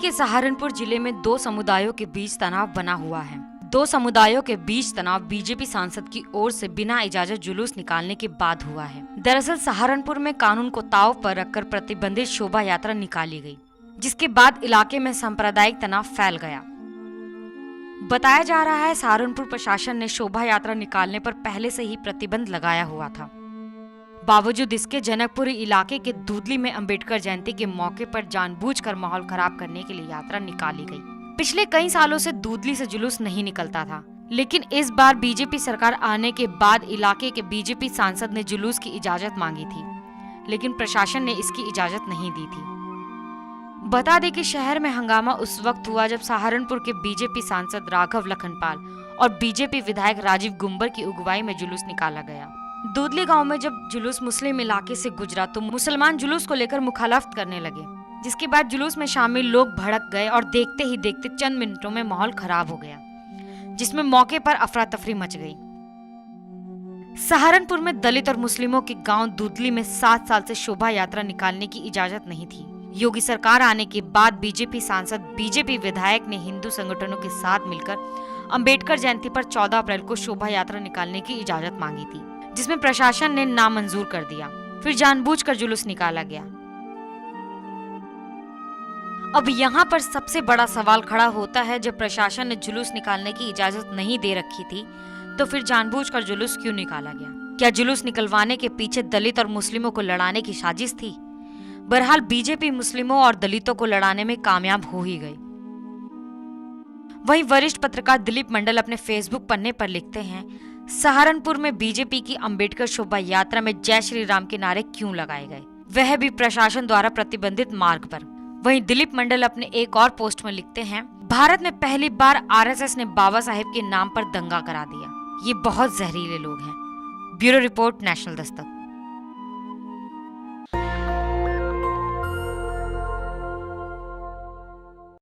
के सहारनपुर जिले में दो समुदायों के बीच तनाव बना हुआ है। दो समुदायों के बीच तनाव बीजेपी सांसद की ओर से बिना इजाजत जुलूस निकालने के बाद हुआ है। दरअसल सहारनपुर में कानून को ताव पर रखकर प्रतिबंधित शोभा यात्रा निकाली गई, जिसके बाद इलाके में सांप्रदायिक तनाव फैल गया। बताया जा रहा है सहारनपुर प्रशासन ने शोभा यात्रा निकालने पर पहले से ही प्रतिबंध लगाया हुआ था। बावजूद इसके जनकपुरी इलाके के दूधली में अंबेडकर जयंती के मौके पर जानबूझकर माहौल खराब करने के लिए यात्रा निकाली गई। पिछले कई सालों से दूधली से जुलूस नहीं निकलता था, लेकिन इस बार बीजेपी सरकार आने के बाद इलाके के बीजेपी सांसद ने जुलूस की इजाजत मांगी थी, लेकिन प्रशासन ने इसकी इजाजत नहीं दी थी। बता दें कि शहर में हंगामा उस वक्त हुआ जब सहारनपुर के बीजेपी सांसद राघव लखनपाल और बीजेपी विधायक राजीव गुंबर की अगुवाई में जुलूस निकाला गया। दूधली गांव में जब जुलूस मुस्लिम इलाके से गुजरा तो मुसलमान जुलूस को लेकर मुखालफत करने लगे, जिसके बाद जुलूस में शामिल लोग भड़क गए और देखते ही देखते चंद मिनटों में माहौल खराब हो गया, जिसमें मौके पर अफरा तफरी मच गई। सहारनपुर में दलित और मुस्लिमों के गांव दूधली में 7 साल से शोभा यात्रा निकालने की इजाजत नहीं थी। योगी सरकार आने के बाद बीजेपी सांसद बीजेपी विधायक ने हिंदू संगठनों के साथ मिलकर अंबेडकर जयंती पर 14 अप्रैल को शोभा यात्रा निकालने की इजाजत मांगी थी, जिसमें प्रशासन ने नामंजूर कर दिया। फिर जानबूझकर जुलूस निकाला गया। अब यहाँ पर सबसे बड़ा सवाल खड़ा होता है, जब प्रशासन ने जुलूस निकालने की इजाजत नहीं दे रखी थी तो फिर जानबूझकर जुलूस क्यों निकाला गया? क्या जुलूस निकलवाने के पीछे दलित और मुस्लिमों को लड़ाने की साजिश थी? बहरहाल बीजेपी मुस्लिमों और दलितों को लड़ाने में कामयाब हो ही गई। वहीं वरिष्ठ पत्रकार दिलीप मंडल अपने फेसबुक पन्ने पर लिखते हैं, सहारनपुर में बीजेपी की अंबेडकर शोभा यात्रा में जय श्री राम के नारे क्यों लगाए गए, वह भी प्रशासन द्वारा प्रतिबंधित मार्ग पर। वहीं दिलीप मंडल अपने एक और पोस्ट में लिखते हैं, भारत में पहली बार आरएसएस ने बाबा साहेब के नाम पर दंगा करा दिया। ये बहुत जहरीले लोग हैं। Bureau report, national Dastak.